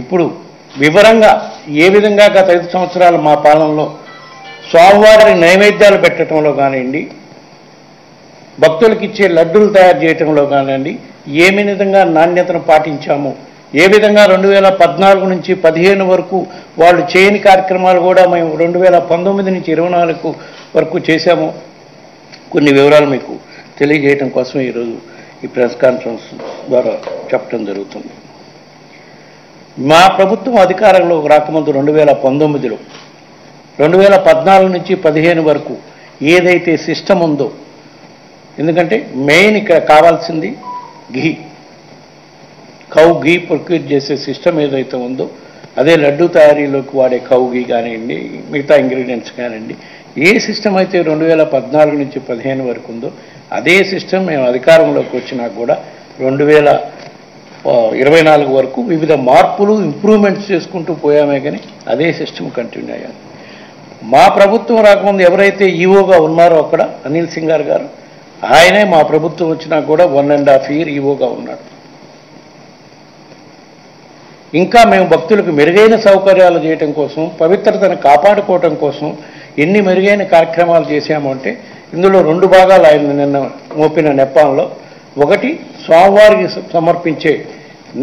ఇప్పుడు వివరంగా ఏ విధంగా గత 5 సంవత్సరాల మా పాలనలో స్వామివారి నైవేద్యాలు పెట్టడంలో కానివ్వండి, భక్తులకు ఇచ్చే లడ్డూలు తయారు చేయడంలో కానివ్వండి, ఏ విధంగా నాణ్యతను పాటించాము, ఏ విధంగా 2014 నుంచి 15 వరకు వాళ్ళు చేయని కార్యక్రమాలు కూడా మేము 2019 నుంచి 24 వరకు చేశాము, కొన్ని వివరాలు మీకు తెలియజేయడం కోసం ఈరోజు ఈ ప్రెస్ కాన్ఫరెన్స్ ద్వారా చెప్పడం జరుగుతుంది. మా ప్రభుత్వం అధికారంలోకి రాకముందు 2019లో 2014 నుంచి 15 వరకు ఏదైతే సిస్టమ్ ఉందో, ఎందుకంటే మెయిన్ ఇక్కడ కావాల్సింది ఘీ, కౌ ఘీ ప్రొక్యూర్ చేసే సిస్టమ్ ఏదైతే ఉందో అదే లడ్డు తయారీలోకి వాడే కౌ ఘీ కానివ్వండి, మిగతా ఇంగ్రీడియంట్స్ కానివ్వండి, ఏ సిస్టమ్ అయితే 2014 నుంచి 15 వరకు ఉందో అదే సిస్టమ్ మేము అధికారంలోకి వచ్చినా కూడా 2024 వరకు వివిధ మార్పులు ఇంప్రూవ్మెంట్స్ చేసుకుంటూ పోయామే, కానీ అదే సిస్టమ్ కంటిన్యూ అయ్యాలి. మా ప్రభుత్వం రాకముందు ఎవరైతే ఈఓగా ఉన్నారో అక్కడ అనిల్ సింగార్ గారు, ఆయనే మా ప్రభుత్వం వచ్చినా కూడా 1.5 year ఈఓగా ఉన్నాడు. ఇంకా మేము భక్తులకు మెరుగైన సౌకర్యాలు చేయటం కోసం, పవిత్రతను కాపాడుకోవటం కోసం ఎన్ని మెరుగైన కార్యక్రమాలు చేశాము అంటే ఇందులో 2 భాగాలు ఆయన నిన్న మోపిన నెపంలో, ఒకటి స్వామివారికి సమర్పించే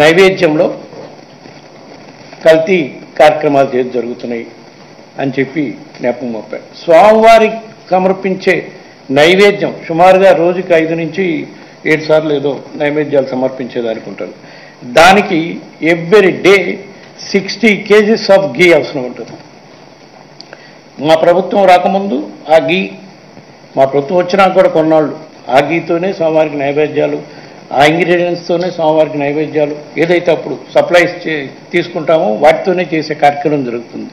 నైవేద్యంలో కల్తీ కార్యక్రమాలు జరుగుతున్నాయి అని చెప్పి నెపం మోపారు. స్వామివారికి సమర్పించే నైవేద్యం సుమారుగా రోజుకి 5 నుంచి 7 సార్లు ఏదో నైవేద్యాలు సమర్పించేదానికి ఉంటుంది. దానికి ఎవ్రీ డే 60 kgs ఆఫ్ ఘీ అవసరం ఉంటుంది. మా ప్రభుత్వం రాకముందు ఆ ఘీ, మా ప్రభుత్వం వచ్చినా కూడా కొన్నాళ్ళు ఆ ఘీతోనే స్వామివారికి నైవేద్యాలు, ఆ ఇంగ్రీడియంట్స్తోనే స్వామివారికి నైవేద్యాలు ఏదైతే అప్పుడు సప్లైస్ తీసుకుంటామో వాటితోనే చేసే కార్యక్రమం జరుగుతుంది.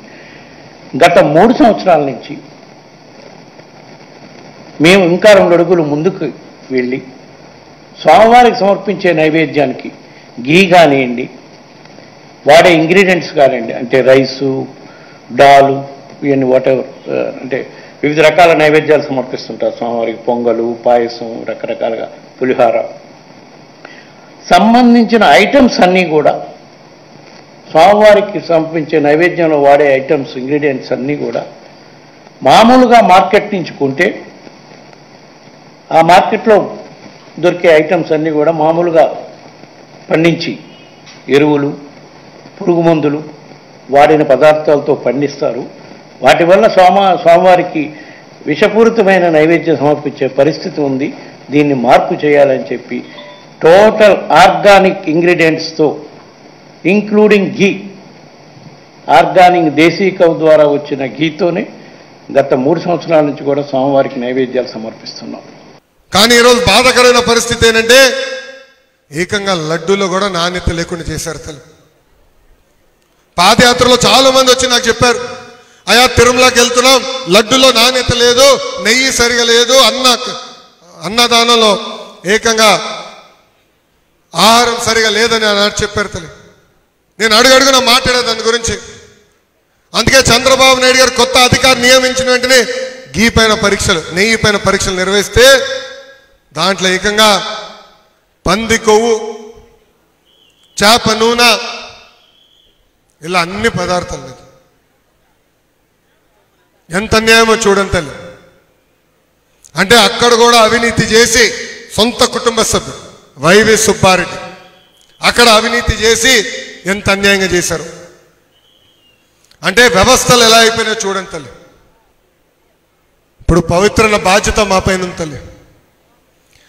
గత 3 సంవత్సరాల నుంచి మేము ఇంకా 2 అడుగులు ముందుకు వెళ్ళి స్వామివారికి సమర్పించే నైవేద్యానికి ఘీ కానివ్వండి, వాడే ఇంగ్రీడియంట్స్ కానివ్వండి, అంటే రైసు, డాలు, ఇవన్నీ వాటెవర్, అంటే వివిధ రకాల నైవేద్యాలు సమర్పిస్తుంటారు స్వామివారికి, పొంగలు, పాయసం, రకరకాలుగా పులిహార సంబంధించిన ఐటమ్స్ అన్నీ కూడా స్వామివారికి సమర్పించే నైవేద్యంలో వాడే ఐటమ్స్, ఇంగ్రీడియంట్స్ అన్నీ కూడా మామూలుగా మార్కెట్ నుంచి కొంటే ఆ మార్కెట్లో దొరికే ఐటమ్స్ అన్నీ కూడా మామూలుగా పండించి ఎరువులు, పురుగు మందులు వాడిన పదార్థాలతో పండిస్తారు. వాటి వల్ల స్వామివారికి విషపూరితమైన నైవేద్యం సమర్పించే పరిస్థితి ఉంది. దీన్ని మార్పు చేయాలని చెప్పి టోటల్ ఆర్గానిక్ ఇంగ్రీడియంట్స్తో ఇంక్లూడింగ్ ఘీ, ఆర్గానిక్ దేశీ కౌ ద్వారా వచ్చిన ఘీతోనే గత 3 సంవత్సరాల నుంచి కూడా స్వామివారికి నైవేద్యాలు సమర్పిస్తున్నాం. కానీ ఈరోజు బాధాకరమైన పరిస్థితి ఏంటంటే ఏకంగా లడ్డూలో కూడా నాణ్యత లేకుండా చేశారు. తల్లి పాదయాత్రలో చాలా మంది వచ్చి నాకు చెప్పారు, అయా తిరుమలకి వెళ్తున్నాం, లడ్డూలో నాణ్యత లేదు, నెయ్యి సరిగా లేదు, అన్నదానంలో ఏకంగా ఆహారం సరిగా లేదని అన్నారు చెప్పారు. తల్లి నేను అడుగడుగున మాట్లాడే దాని గురించి. అందుకే చంద్రబాబు నాయుడు గారు కొత్త అధికారి నియమించిన వెంటనే ఘీ పైన పరీక్షలు, నెయ్యి పైన పరీక్షలు నిర్వహిస్తే దాంట్లో ఏకంగా పంది కొవ్వు, చేప నూనె, ఇలా అన్ని పదార్థాలు లేదు. ఎంత అన్యాయమో చూడండి తల్లి. అంటే అక్కడ కూడా అవినీతి చేసి సొంత కుటుంబ సభ్యుడు వైవి సుబ్బారెడ్డి అక్కడ అవినీతి చేసి ఎంత అన్యాయంగా చేశారు. అంటే వ్యవస్థలు ఎలా అయిపోయినా చూడండి తల్లి. ఇప్పుడు పవిత్రమైన బాధ్యత మా పైన ఉంది తల్లి.